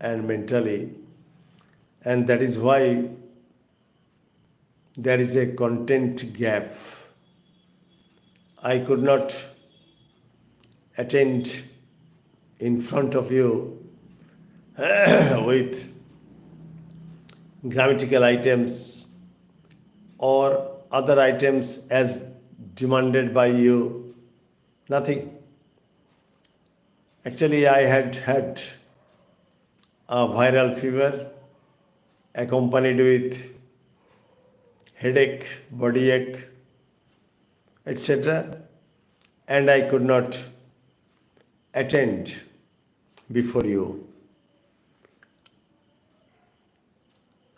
and mentally, and that is why there is a content gap. I could not attend in front of you with grammatical items or other items as demanded by you. Nothing. Actually, I had a viral fever accompanied with headache, body ache, etc. And I could not attend before you.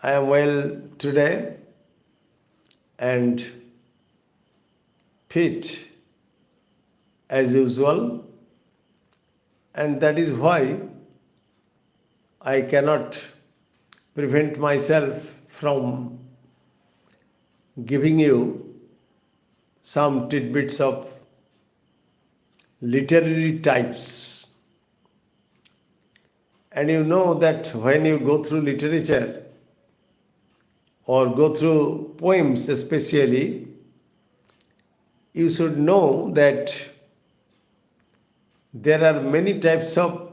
I am well today and fit as usual, and that is why I cannot prevent myself from giving you some tidbits of literary types. And you know that when you go through literature or go through poems especially, you should know that there are many types of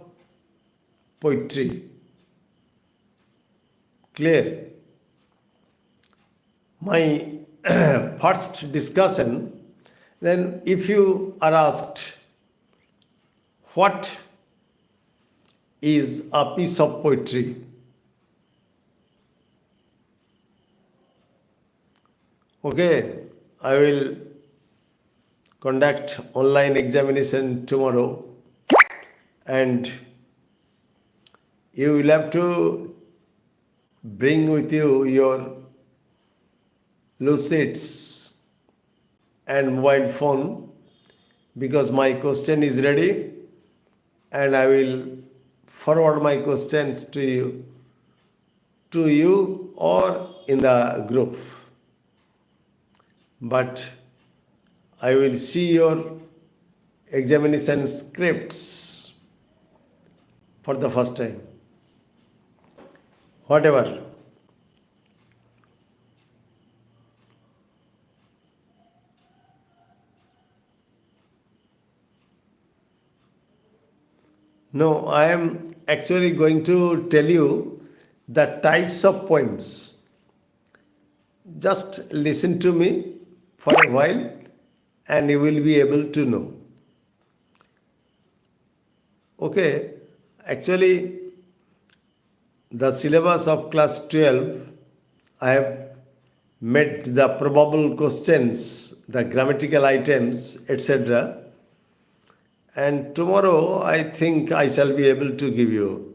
poetry. Clear? My first discussion, then if you are asked what is a piece of poetry, okay, I will conduct online examination tomorrow, and you will have to bring with you your lucids and mobile phone, because my question is ready and I will forward my questions to you or in the group. But I will see your examination scripts for the first time. Whatever. No, I am actually going to tell you the types of poems. Just listen to me for a while and you will be able to know. Okay, actually, the syllabus of class 12, I have made the probable questions, the grammatical items, etc. And tomorrow, I think I shall be able to give you.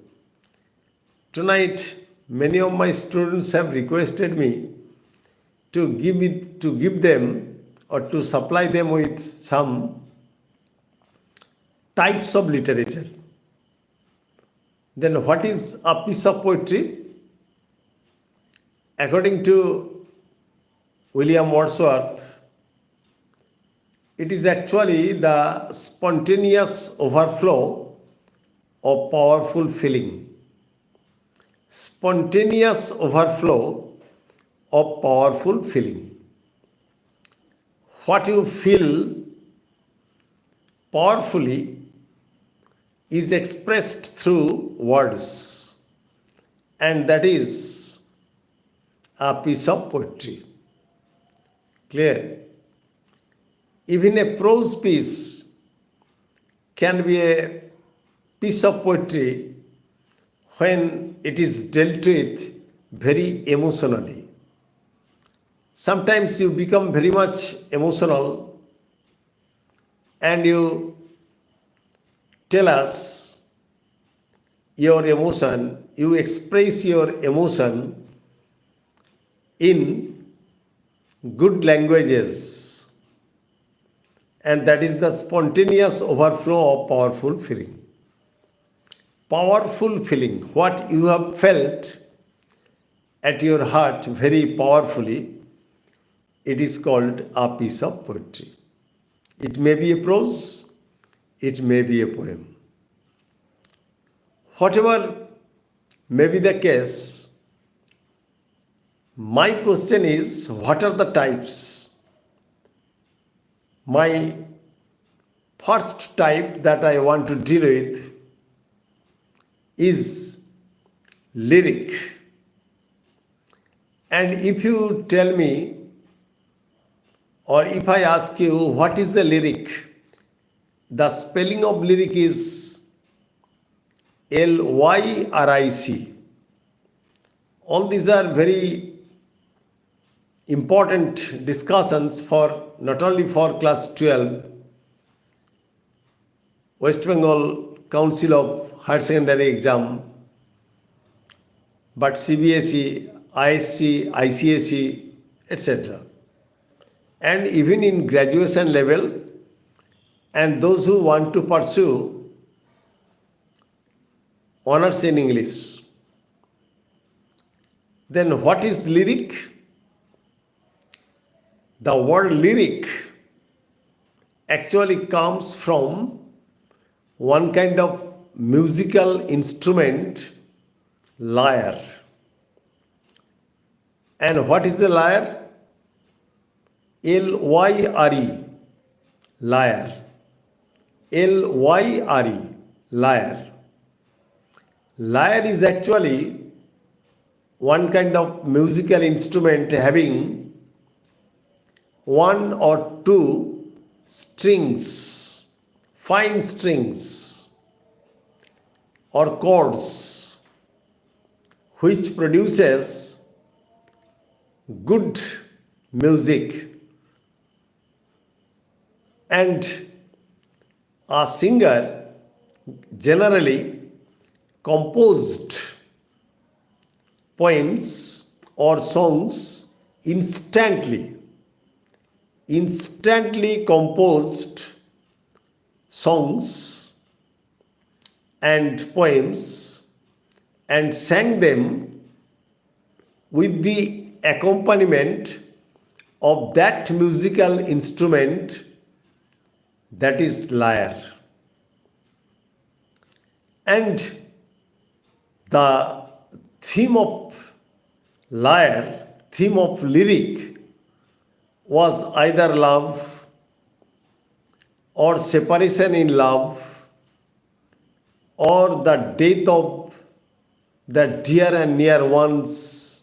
Tonight, many of my students have requested me to give them or to supply them with some types of literature. Then what is a piece of poetry? According to William Wordsworth, it is actually the spontaneous overflow of powerful feeling. Spontaneous overflow of powerful feeling. What you feel powerfully is expressed through words, and that is a piece of poetry. Clear? Even a prose piece can be a piece of poetry when it is dealt with very emotionally. Sometimes you become very much emotional and you tell us your emotion, you express your emotion in good languages, and that is the spontaneous overflow of powerful feeling. Powerful feeling, what you have felt at your heart very powerfully, it is called a piece of poetry. It may be a prose, it may be a poem. Whatever may be the case. My question is, what are the types? My first type that I want to deal with is lyric. And if you tell me, or if I ask you what is the lyric, the spelling of lyric is Lyric. All these are very important discussions for not only for class 12, West Bengal Council of Higher Secondary Exam, but CBSE, ISC, ICSE, etc. And even in graduation level, and those who want to pursue honors in English. Then what is lyric? The word lyric actually comes from one kind of musical instrument, lyre. And what is a lyre? Lyre. Lyre. Lyre. Lyre. Lyre is actually one kind of musical instrument having one or two strings, fine strings or chords, which produces good music, and a singer generally composed poems or songs instantly composed songs and poems and sang them with the accompaniment of that musical instrument, that is lyre. And the theme of lyre, theme of lyric, was either love or separation in love or the death of the dear and near ones,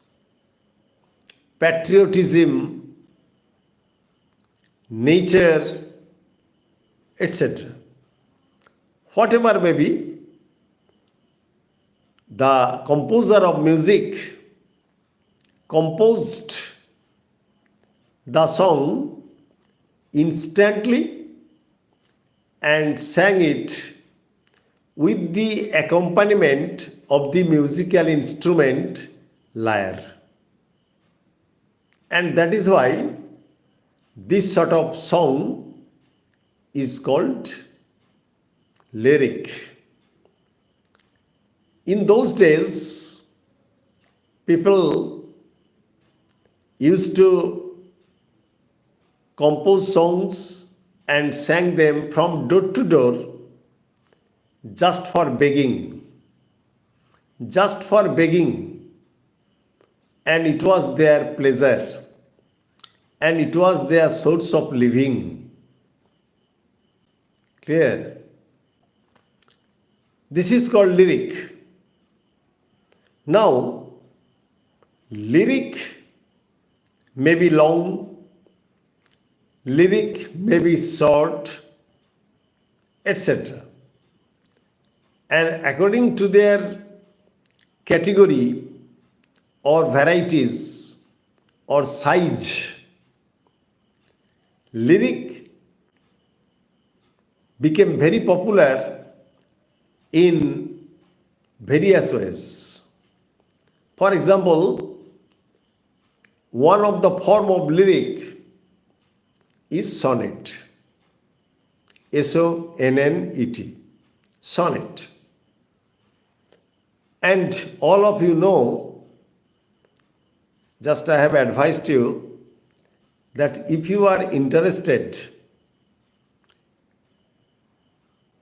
patriotism, nature, etc. Whatever may be, the composer of music composed the song instantly and sang it with the accompaniment of the musical instrument lyre. And that is why this sort of song is called lyric. In those days, people used to compose songs and sang them from door to door just for begging. Just for begging. And it was their pleasure. And it was their source of living. Clear? This is called lyric. Now, lyric may be long, lyric may be short, etc. And according to their category or varieties or size, lyric became very popular in various ways. For example, one of the form of lyric is sonnet. S-O-N-N-E-T. Sonnet. And all of you know, just I have advised you that if you are interested,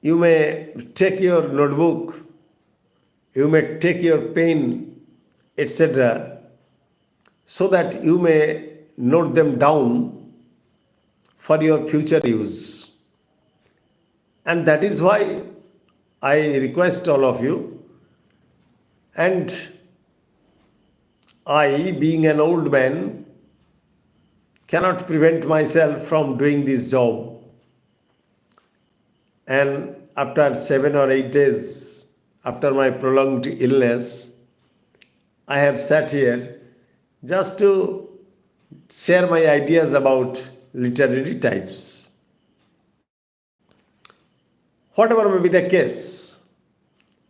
you may take your notebook you may take your pain, etc., so that you may note them down for your future use. And that is why I request all of you, and I, being an old man, cannot prevent myself from doing this job. And after 7 or 8 days, after my prolonged illness, I have sat here just to share my ideas about literary types. Whatever may be the case,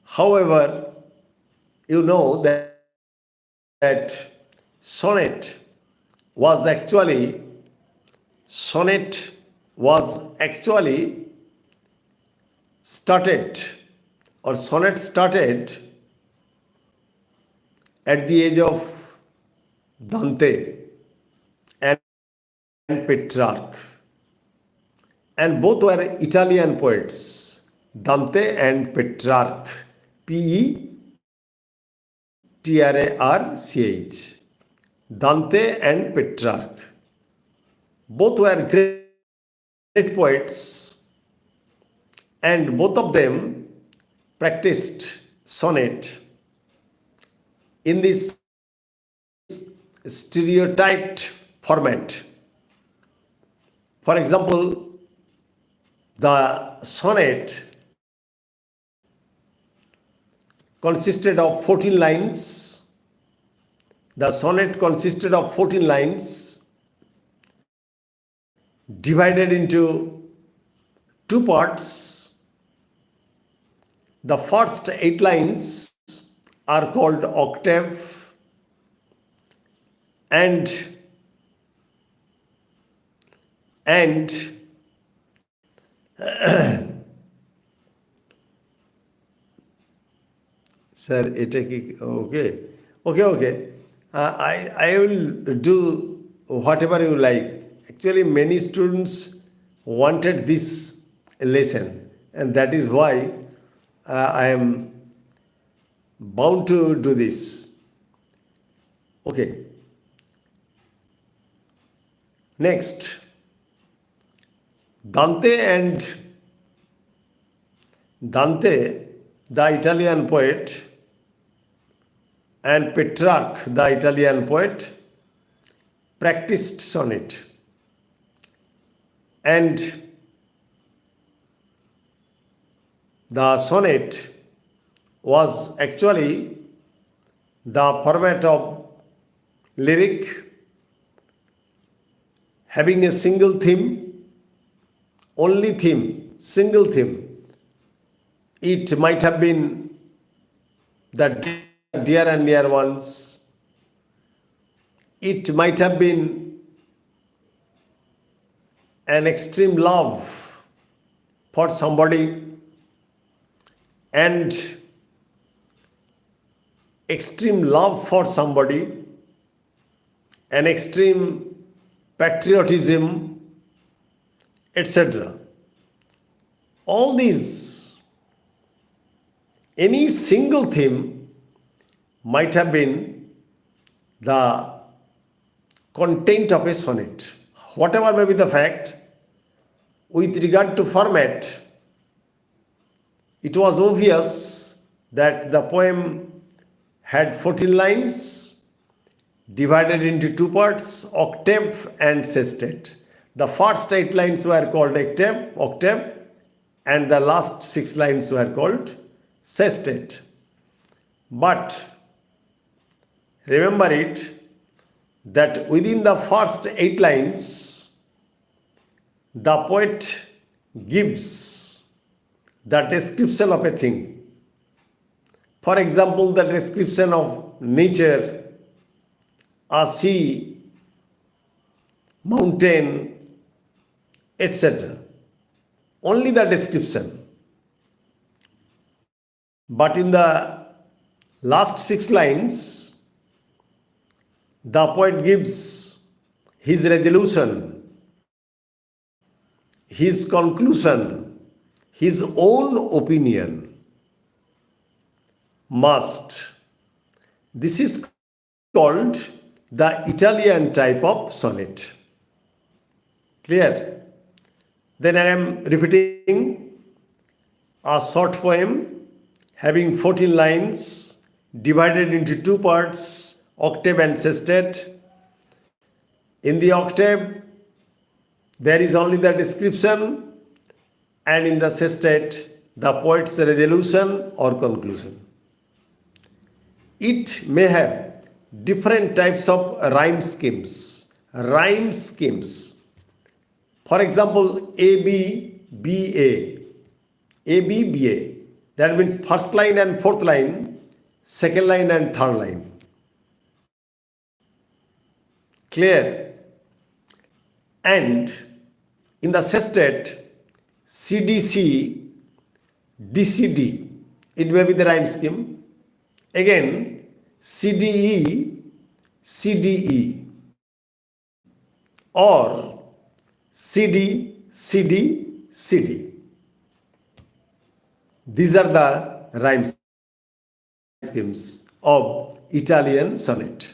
however, you know that sonnet was actually sonnet was actually started, or sonnet started at the age of Dante and Petrarch, and both were Italian poets, Dante and Petrarch, Petrarch, Dante and Petrarch. Both were great poets, and both of them practiced sonnet in this stereotyped format. For example, the sonnet consisted of 14 lines. The sonnet consisted of 14 lines divided into two parts. The first 8 lines are called octave, and sir, okay. I will do whatever you like. Actually, many students wanted this lesson, and that is why I am bound to do this. Okay. Next, Dante, the Italian poet, and Petrarch, the Italian poet, practiced sonnet. And the sonnet was actually the format of lyric having a single theme, only theme, single theme. It might have been the dear and near ones. It might have been an extreme love for somebody, and extreme love for somebody, an extreme patriotism, etc. All these, any single theme might have been the content of a sonnet. Whatever may be the fact, with regard to format, it was obvious that the poem had 14 lines divided into two parts, octave and sestet. The first 8 lines were called octave, and the last 6 lines were called sestet. But remember it, that within the first 8 lines, the poet gives the description of a thing. For example, the description of nature, a sea, mountain, etc. Only the description. But in the last 6 lines, the poet gives his resolution, his conclusion, his own opinion. must. This is called the Italian type of sonnet. Clear? Then I am repeating a short poem having 14 lines divided into two parts, octave and sestet. In the octave, there is only the description, and in the sestet, the poet's resolution or conclusion. It may have different types of rhyme schemes. Rhyme schemes. For example, A, B, B, A. A, B, B, A. That means first line and fourth line, second line and third line. Clear? And in the sestet, CDC, DCD, it may be the rhyme scheme. Again, CDE, CDE, or CD, CD, CD. These are the rhyme schemes of Italian sonnet.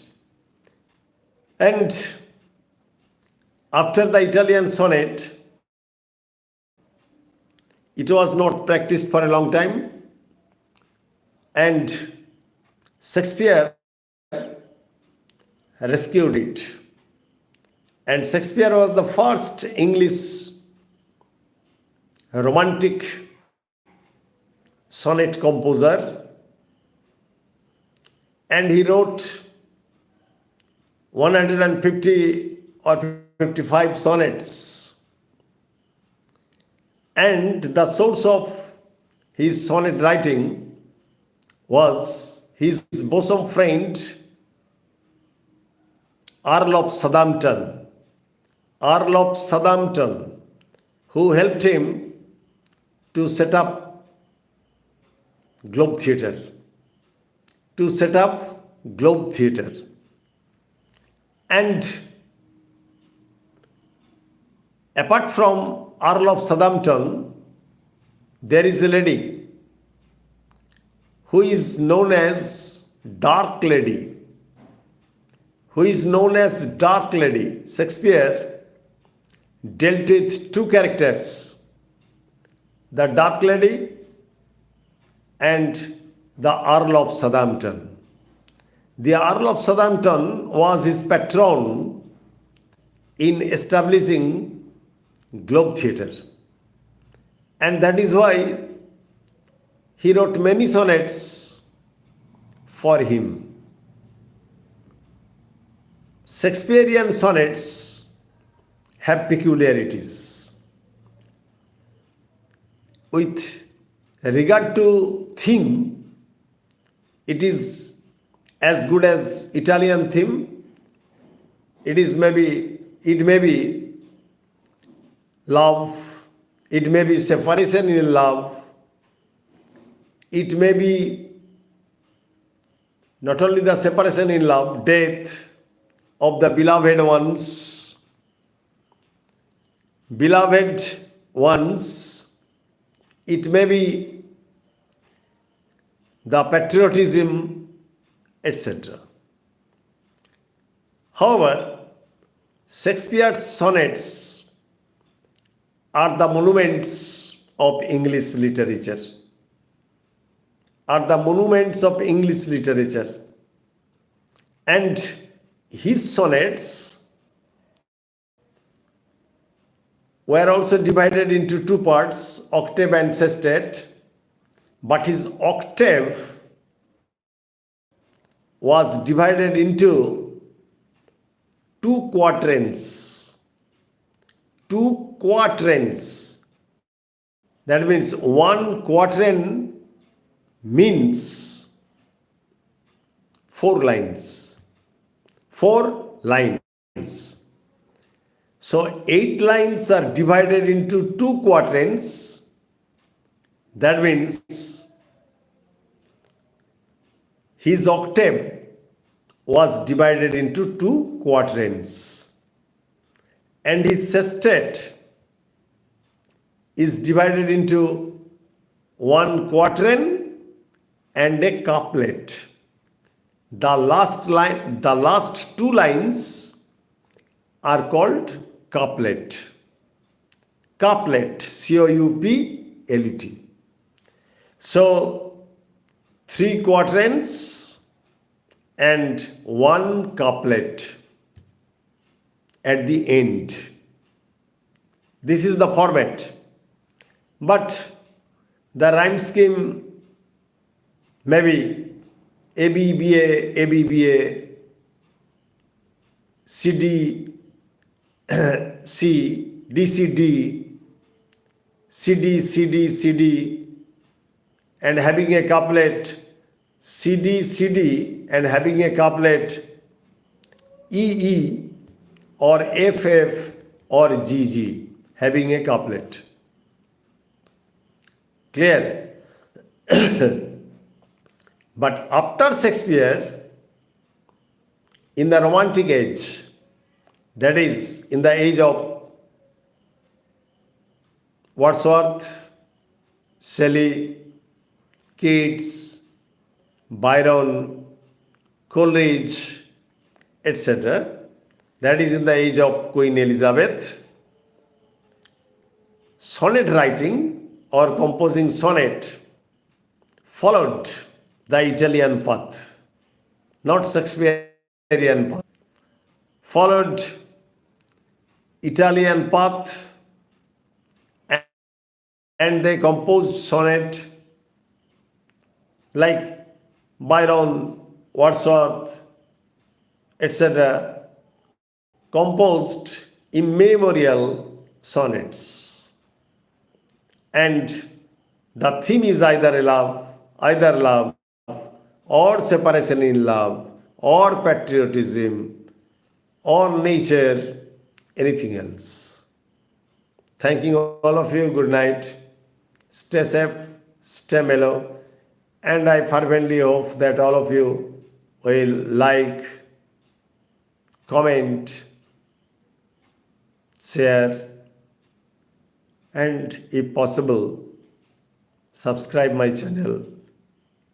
And after the Italian sonnet, it was not practiced for a long time, and Shakespeare rescued it. And Shakespeare was the first English romantic sonnet composer, and he wrote 150 or 55 sonnets. And the source of his sonnet writing was his bosom friend Earl of Southampton. Earl of Southampton, who helped him to set up Globe Theatre. And apart from Earl of Southampton, there is a lady who is known as Dark Lady. Shakespeare dealt with two characters, the Dark Lady and the Earl of Southampton. The Earl of Southampton was his patron in establishing Globe Theatre. And that is why he wrote many sonnets for him. Shakespearean sonnets have peculiarities. With regard to theme, it is as good as Italian theme. It may be love, it may be separation in love, it may be not only the separation in love, death of the beloved ones, it may be the patriotism, etc. However, Shakespeare's sonnets are the monuments of English literature. And his sonnets were also divided into two parts, octave and sestet, but his octave was divided into two quatrains. That means one quatrain means 4 lines. 4 lines. So 8 lines are divided into 2 quatrains. That means his octave was divided into 2 quatrains. And his sestet is divided into 1 quatrain and a couplet. The last two lines are called couplet. Couplet, Couplet. So, three quatrains and one couplet at the end. This is the format. But the rhyme scheme maybe ABBA, ABBA, CD, C, DCD, CD, CD, CD, and having a couplet CD, CD, and having a couplet EE or FF or GG, having a couplet. Clear? But after Shakespeare, in the Romantic age, that is, in the age of Wordsworth, Shelley, Keats, Byron, Coleridge, etc., that is in the age of Queen Elizabeth, sonnet writing or composing sonnet followed the Italian path, not Shakespearean path, followed Italian path, and they composed sonnet like Byron, Wordsworth, etc., composed immemorial sonnets. And the theme is either love, or separation in love, or patriotism, or nature, anything else. Thanking all of you. Good night. Stay safe, stay mellow, and I fervently hope that all of you will like, comment, share, and if possible, subscribe my channel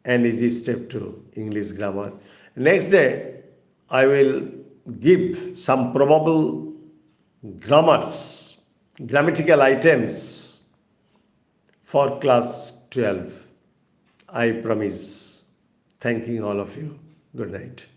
and easy step to English grammar. Next day, I will give some probable grammatical items for class 12. I promise. Thanking all of you. Good night.